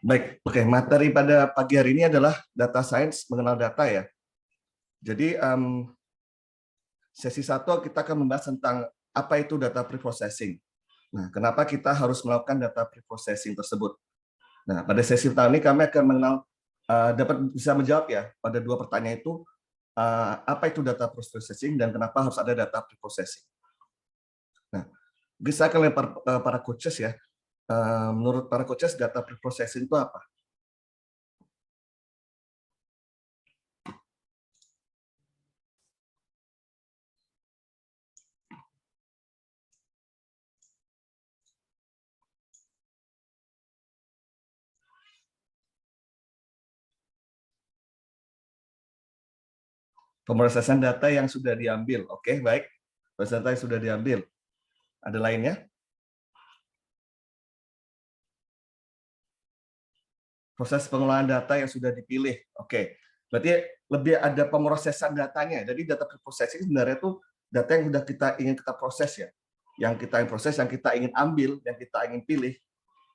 Baik, oke. Materi pada pagi hari ini adalah data science mengenal data ya. Jadi sesi satu kita akan membahas tentang apa itu data preprocessing. Nah, kenapa kita harus melakukan data preprocessing tersebut? Nah, pada sesi pertama ini kami akan mengenal dapat bisa menjawab ya pada dua pertanyaan itu, apa itu data preprocessing dan kenapa harus ada data preprocessing. Nah, bisa kalian para coaches ya. Menurut para coaches data preprocessing itu apa? Pemrosesan data yang sudah diambil. Oke, baik. Pemrosesan data yang sudah diambil. Ada lainnya? Proses pengelolaan data yang sudah dipilih. Oke. Berarti lebih ada pemrosesan datanya. Jadi data preprocessing sebenarnya itu data yang sudah kita ingin kita proses ya. Yang kita ingin proses, yang kita ingin ambil, yang kita ingin pilih.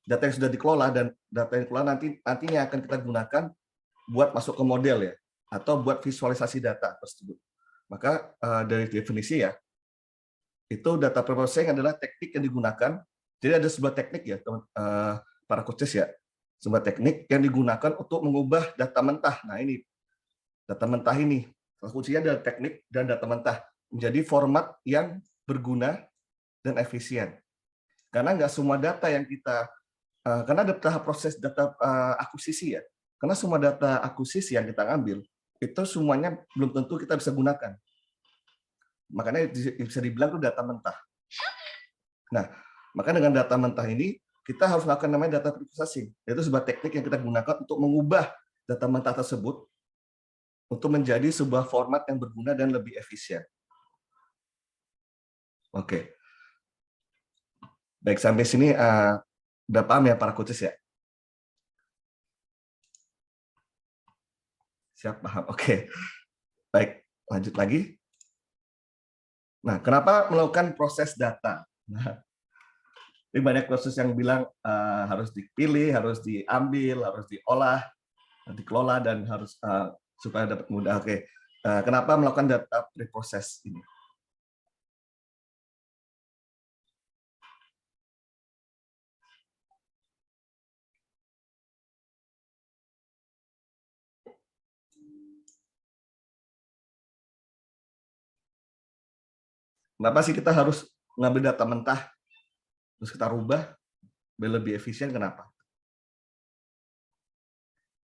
Data yang sudah dikelola dan data yang dikelola nantinya akan kita gunakan buat masuk ke model ya, atau buat visualisasi data tersebut. Maka dari definisi ya, itu data preprocessing adalah teknik yang digunakan. Jadi ada sebuah teknik ya, para coaches ya, sebuah teknik yang digunakan untuk mengubah data mentah. Nah ini data mentah ini, kuncinya adalah teknik dan data mentah menjadi format yang berguna dan efisien. Karena nggak semua data yang kita, karena ada tahap proses data akuisisi ya. Karena semua data akuisisi yang kita ambil itu semuanya belum tentu kita bisa gunakan. Makanya bisa dibilang itu data mentah. Nah, maka dengan data mentah ini kita harus melakukan namanya data preprocessing. Yaitu sebuah teknik yang kita gunakan untuk mengubah data mentah tersebut untuk menjadi sebuah format yang berguna dan lebih efisien. Oke. Baik, sampai sini udah paham ya para coaches ya? Siap, paham. Oke. Baik, lanjut lagi. Nah, kenapa melakukan proses data? Nah, ini banyak proses yang bilang harus dipilih, harus diambil, harus diolah, dikelola, dan harus supaya dapat mudah. Oke. Kenapa melakukan data preprocess ini? Kenapa sih kita harus mengambil data mentah, terus kita rubah, biar lebih efisien, kenapa?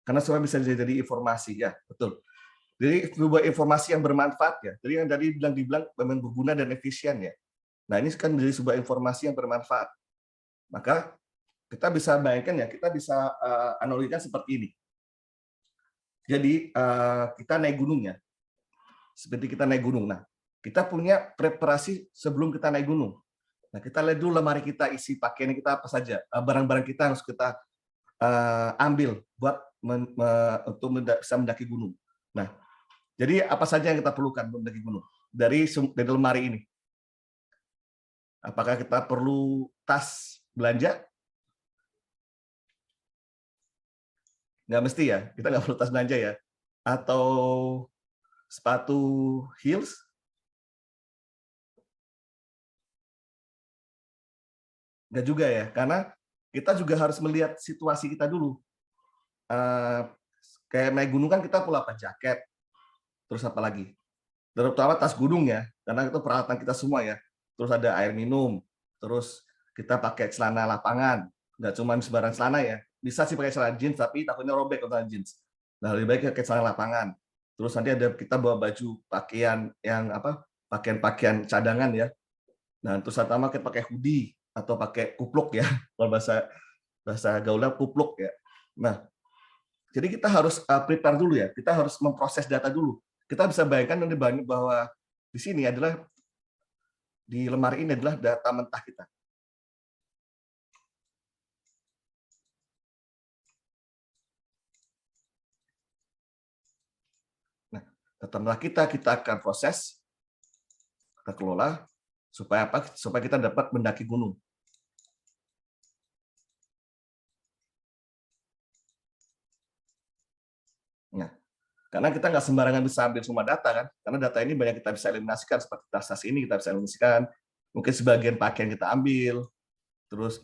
Karena supaya bisa jadi informasi, ya, betul. Jadi sebuah informasi yang bermanfaat ya. Jadi yang tadi dibilang memang berguna dan efisien ya. Nah ini kan menjadi sebuah informasi yang bermanfaat. Maka kita bisa bayangkan ya, kita bisa analogikan seperti ini. Jadi kita naik gunung ya, seperti kita naik gunung. Nah, kita punya preparasi sebelum kita naik gunung. Nah, kita lihat dulu lemari kita isi pakaian kita apa saja, barang-barang kita harus kita ambil buat untuk bisa mendaki gunung. Nah, jadi apa saja yang kita perlukan untuk mendaki gunung dari lemari ini? Apakah kita perlu tas belanja? Nggak mesti ya, kita nggak perlu tas belanja ya. Atau sepatu heels? Nggak juga ya, karena kita juga harus melihat situasi kita dulu. Kayak naik gunung kan kita perlu apa? Jaket, terus apa lagi? Terutama tas gunung ya, karena itu peralatan kita semua ya. Terus ada air minum, terus kita pakai celana lapangan, nggak cuma sembarang celana ya. Bisa sih pakai celana jeans, tapi takutnya robek kalau celana jeans. Nah, lebih baik pakai celana lapangan. Terus nanti ada kita bawa baju pakaian yang apa? Pakaian-pakaian cadangan ya. Nah, terus sama kita pakai hoodie atau pakai kupluk ya. Kalau bahasa bahasa gaulnya kupluk ya. Nah, jadi kita harus prepare dulu ya. Kita harus memproses data dulu. Kita bisa bayangkan bahwa di sini adalah di lemari ini adalah data mentah kita. Nah, data mentah kita akan proses, kita kelola supaya apa? Supaya kita dapat mendaki gunung. Karena kita nggak sembarangan bisa ambil semua data kan, karena data ini banyak kita bisa eliminasikan, seperti transaksi ini kita bisa eliminasikan, mungkin sebagian pakaian kita ambil, terus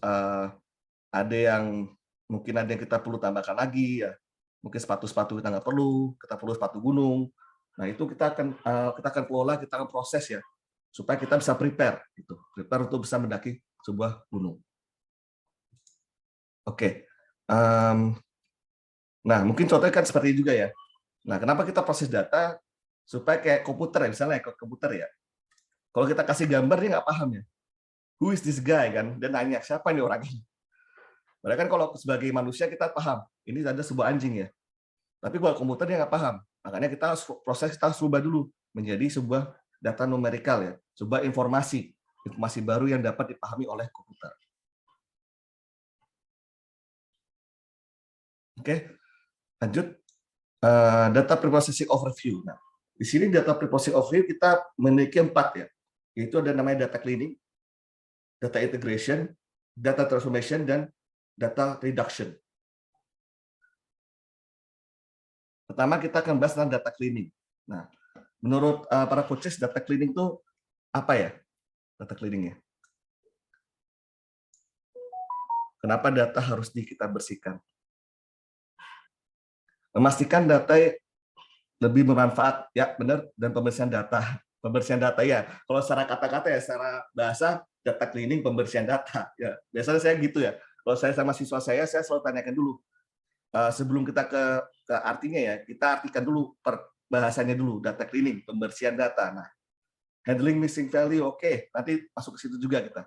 ada yang mungkin ada yang kita perlu tambahkan lagi ya, mungkin sepatu-sepatu kita nggak perlu, kita perlu sepatu gunung. Nah itu kita akan kelola, kita akan proses ya, supaya kita bisa prepare untuk bisa mendaki sebuah gunung. Oke, nah mungkin contohnya kan seperti itu juga ya. Nah kenapa kita proses data supaya kayak komputer ya, misalnya komputer ya. Kalau kita kasih gambar dia nggak paham ya. Who is this guy kan? Dan nanya siapa ini orang ini. Padahal kan kalau sebagai manusia kita paham, ini ada sebuah anjing ya. Tapi kalau komputer dia nggak paham. Makanya kita harus proses, kita harus rubah dulu menjadi sebuah data numerikal ya, sebuah informasi baru yang dapat dipahami oleh komputer. Oke, lanjut. Data preprocessing overview. Nah, di sini data preprocessing overview kita memiliki 4 ya, yaitu ada namanya data cleaning, data integration, data transformation, dan data reduction. Pertama kita akan bahas tentang data cleaning. Nah, menurut para coaches, data cleaning itu apa ya? Data cleaning ya. Kenapa data harus kita bersihkan? Memastikan data lebih bermanfaat, ya benar, dan pembersihan data. Pembersihan data ya. Kalau secara kata-kata ya, secara bahasa data cleaning, pembersihan data. Ya, biasanya saya gitu ya. Kalau saya sama siswa saya selalu tanyakan dulu. Sebelum kita ke artinya ya, kita artikan dulu bahasanya dulu, data cleaning, pembersihan data. Nah, handling missing value, oke, nanti masuk ke situ juga kita.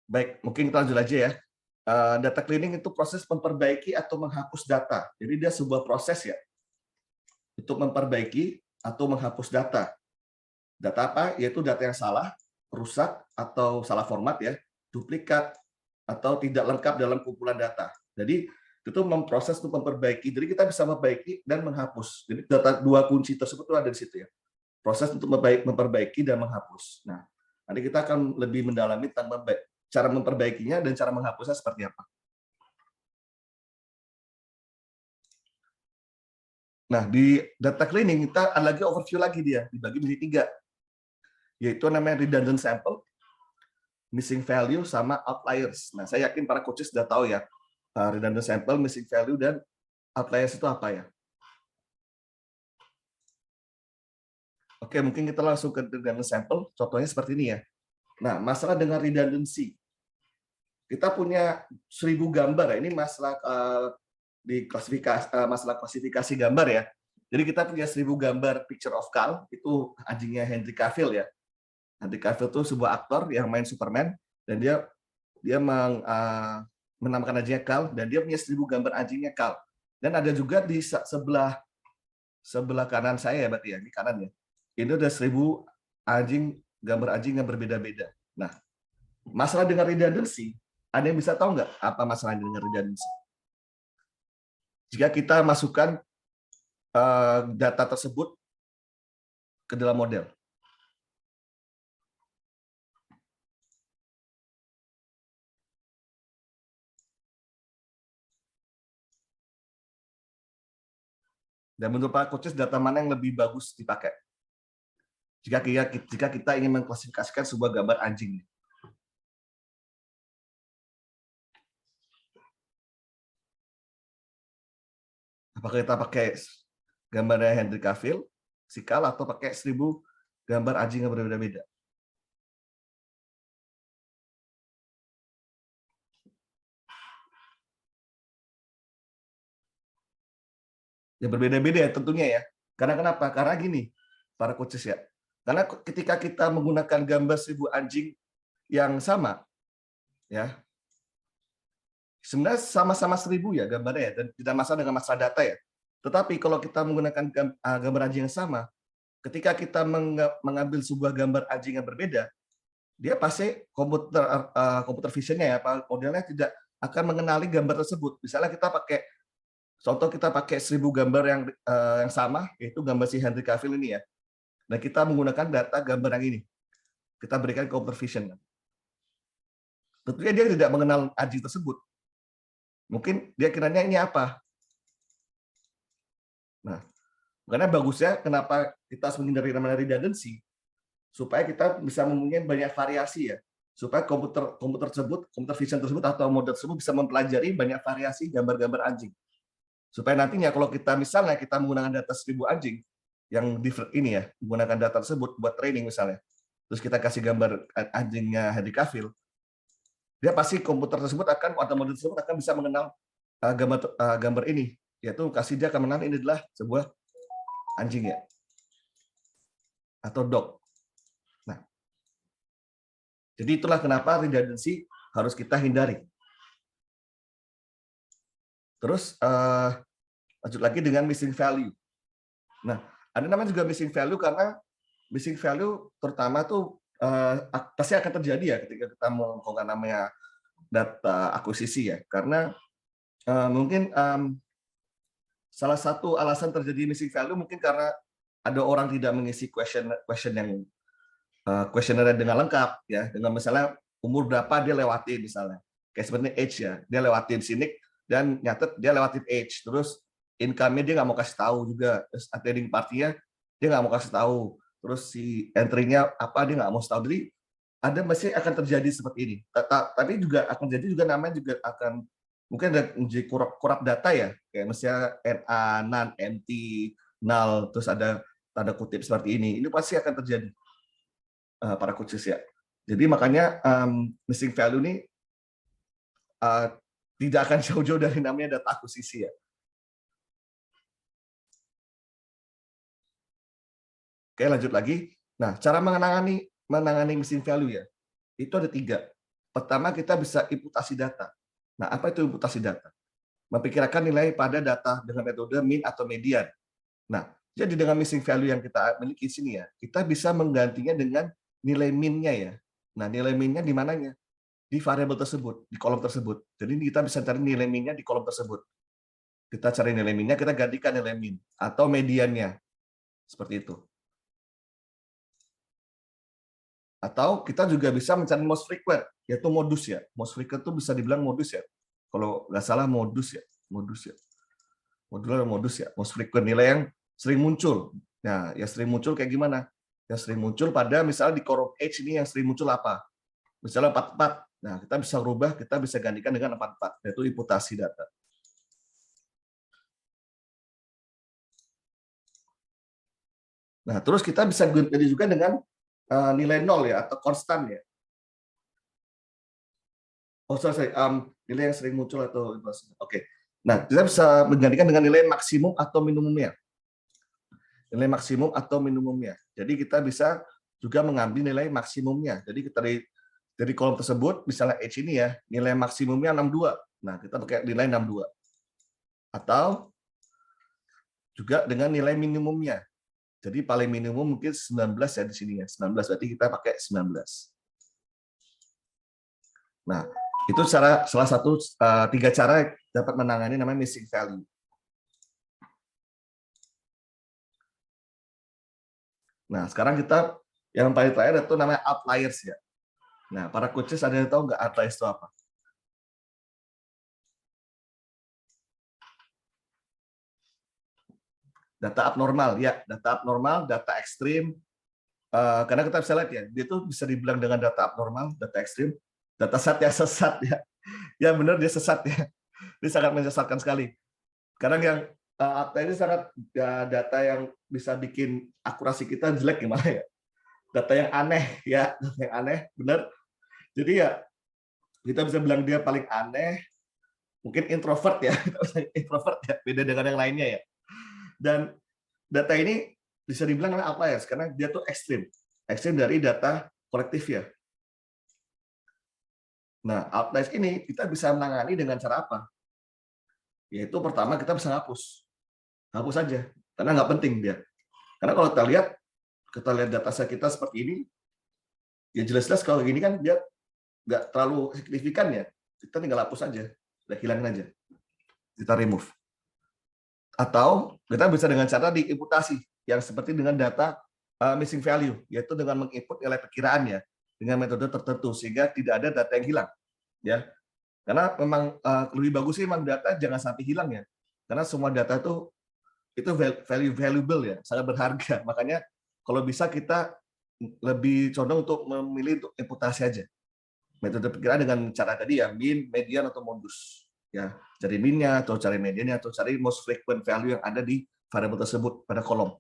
Baik, mungkin kita lanjut aja ya. Data cleaning itu proses memperbaiki atau menghapus data. Jadi dia sebuah proses ya, untuk memperbaiki atau menghapus data. Data apa? Yaitu data yang salah, rusak, atau salah format ya, duplikat, atau tidak lengkap dalam kumpulan data. Jadi itu memproses untuk memperbaiki. Jadi kita bisa memperbaiki dan menghapus. Jadi data dua kunci tersebut itu ada di situ ya. Proses untuk memperbaiki dan menghapus. Nah, nanti kita akan lebih mendalami tentang cara memperbaikinya dan cara menghapusnya seperti apa. Nah, di data cleaning kita ada lagi overview lagi dia, dibagi menjadi 3. Yaitu namanya redundant sample, missing value, sama outliers. Nah, saya yakin para coaches sudah tahu ya, redundant sample, missing value, dan outliers itu apa ya. Oke, mungkin kita langsung ke redundant sample, contohnya seperti ini ya. Nah, masalah dengan redundancy. Kita punya 1000 gambar ya, ini masalah di masalah klasifikasi gambar ya. Jadi kita punya 1000 gambar picture of Carl, itu anjingnya Henry Cavill ya. Henry Cavill itu sebuah aktor yang main Superman, dan dia menamakan anjingnya Carl, dan dia punya 1000 gambar anjingnya Carl. Dan ada juga di sebelah kanan saya ya, berarti ya, ini kanan ya. Ini ada 1000 gambar anjing yang berbeda-beda. Nah, masalah dengan redundancy, ada yang bisa tahu nggak apa masalah dengan redundancy? Jika kita masukkan data tersebut ke dalam model. Dan menurut Pak Coaches, data mana yang lebih bagus dipakai? Jika kita ingin mengklasifikasikan sebuah gambar anjing. Apakah kita pakai gambarnya Henry Cavill, Sikal, atau pakai 1000 gambar anjing yang berbeda-beda? Ya berbeda-beda ya tentunya ya. Karena kenapa? Karena gini, para coaches ya. Karena ketika kita menggunakan gambar 1000 anjing yang sama, ya sebenarnya sama-sama 1000 ya gambarnya ya, dan tidak masalah dengan masalah data ya. Tetapi kalau kita menggunakan gambar anjing yang sama, ketika kita mengambil sebuah gambar anjing yang berbeda, dia pasti komputer visionnya ya, modelnya tidak akan mengenali gambar tersebut. Misalnya kita pakai contoh, kita pakai 1000 gambar yang sama, yaitu gambar si Henry Cavill ini ya. Dan kita menggunakan data gambar yang ini. Kita berikan computer vision. Tentunya dia tidak mengenal anjing tersebut. Mungkin dia kiranya ini apa? Nah, karena bagusnya kenapa kita harus menghindari namanya redundancy, supaya kita bisa mempunyai banyak variasi ya, supaya komputer vision tersebut atau model tersebut bisa mempelajari banyak variasi gambar-gambar anjing. Supaya nantinya kalau kita misalnya kita menggunakan data 1000 anjing yang ini ya, menggunakan data tersebut buat training misalnya, terus kita kasih gambar anjingnya Henry Cavill, dia pasti komputer tersebut akan atau model tersebut akan bisa mengenal gambar ini, yaitu kasih dia akan mengenal ini adalah sebuah anjing ya, atau dog. Nah, jadi itulah kenapa redundancy harus kita hindari. Terus lanjut lagi dengan missing value. Nah, ada namanya juga missing value karena missing value terutama tuh pasti akan terjadi ya ketika kita melakukan namanya data akuisisi ya. Karena mungkin salah satu alasan terjadi missing value mungkin karena ada orang tidak mengisi question yang questionnaire dengan lengkap ya, dengan misalnya umur berapa dia lewatin misalnya. Kayak seperti age ya, dia lewatin sinik dan nyatet dia lewatin age, terus income-nya dia nggak mau kasih tahu juga, terus attending party-nya dia nggak mau kasih tahu, terus si entry-nya apa dia nggak mau kasih tahu. Jadi ada masih akan terjadi seperti ini. Tapi juga akan jadi juga namanya juga akan mungkin ada menjadi kurap data ya, kayak misalnya NA, NaN, NT, null, terus ada tanda kutip seperti ini. Ini pasti akan terjadi para coaches ya. Jadi makanya missing value ini tidak akan jauh-jauh dari namanya data akuisisi ya. Oke, lanjut lagi. Nah, cara menangani missing value ya, itu ada 3. Pertama, kita bisa imputasi data. Nah, apa itu imputasi data? Memperkirakan nilai pada data dengan metode mean atau median. Nah, jadi dengan missing value yang kita miliki di sini ya, kita bisa menggantinya dengan nilai min-nya ya. Nah, nilai min-nya di mananya? Di variabel tersebut, di kolom tersebut. Jadi kita bisa cari nilai min-nya di kolom tersebut. Kita cari nilai min-nya, kita gantikan nilai min atau mediannya. Seperti itu. Atau kita juga bisa mencari most frequent, yaitu modus ya. Most frequent itu bisa dibilang modus ya. Kalau nggak salah modus ya. Modus ya. Modular modus ya. Most frequent, nilai yang sering muncul. Nah, yang sering muncul kayak gimana? Yang sering muncul pada misalnya di kolom H ini yang sering muncul apa? Misalnya 44. Nah, kita bisa rubah, kita bisa gantikan dengan 44, yaitu imputasi data. Nah, terus kita bisa ganti juga dengan nilai 0 ya, atau konstan ya. Oh, sorry. Nilai yang sering muncul atau oke. Nah, kita bisa menggantikan dengan nilai maksimum atau minimumnya. Nilai maksimum atau minimumnya. Jadi kita bisa juga mengambil nilai maksimumnya. Jadi kita dari kolom tersebut, misalnya H ini ya, nilai maksimumnya 62. Nah, kita pakai nilai 62. Atau juga dengan nilai minimumnya. Jadi paling minimum mungkin 19 ya di sini ya. 19 berarti kita pakai 19. Nah, itu salah satu 3 cara dapat menangani namanya missing value. Nah, sekarang kita yang paling terakhir itu namanya outliers ya. Nah, para coaches ada yang tahu nggak outliers itu apa? Data abnormal ya, data abnormal, data ekstrim. Karena kita bisa lihat ya, dia tuh bisa dibilang dengan data abnormal, data ekstrim, data set yang sesat ya. Ya benar dia sesat ya. Dia sangat menyesatkan sekali. Kadang yang ini sangat data yang bisa bikin akurasi kita jelek gimana ya. Data yang aneh ya, data yang aneh, benar. Jadi ya kita bisa bilang dia paling aneh, mungkin introvert ya, introvert ya, beda dengan yang lainnya ya. Dan data ini bisa dibilang apa ya? Karena dia tuh ekstrim dari data kolektif ya. Nah, outliers ini kita bisa menangani dengan cara apa? Yaitu pertama kita bisa hapus saja, karena nggak penting dia. Karena kalau kita lihat data set kita seperti ini, ya jelas-jelas kalau gini kan dia nggak terlalu signifikan ya, kita tinggal hapus saja, udah hilangin aja, kita remove. Atau kita bisa dengan cara diimputasi, yang seperti dengan data missing value, yaitu dengan menginput nilai perkiraan ya, dengan metode tertentu, sehingga tidak ada data yang hilang. Ya, karena memang lebih bagus sih memang data jangan sampai hilang ya, karena semua data itu itu value valuable ya, sangat berharga. Makanya kalau bisa kita lebih condong untuk memilih untuk imputasi aja. Metode perkiraan dengan cara tadi ya, mean, median, atau modus. Ya, cari mean-nya, atau cari median-nya, atau cari most frequent value yang ada di variabel tersebut pada kolom.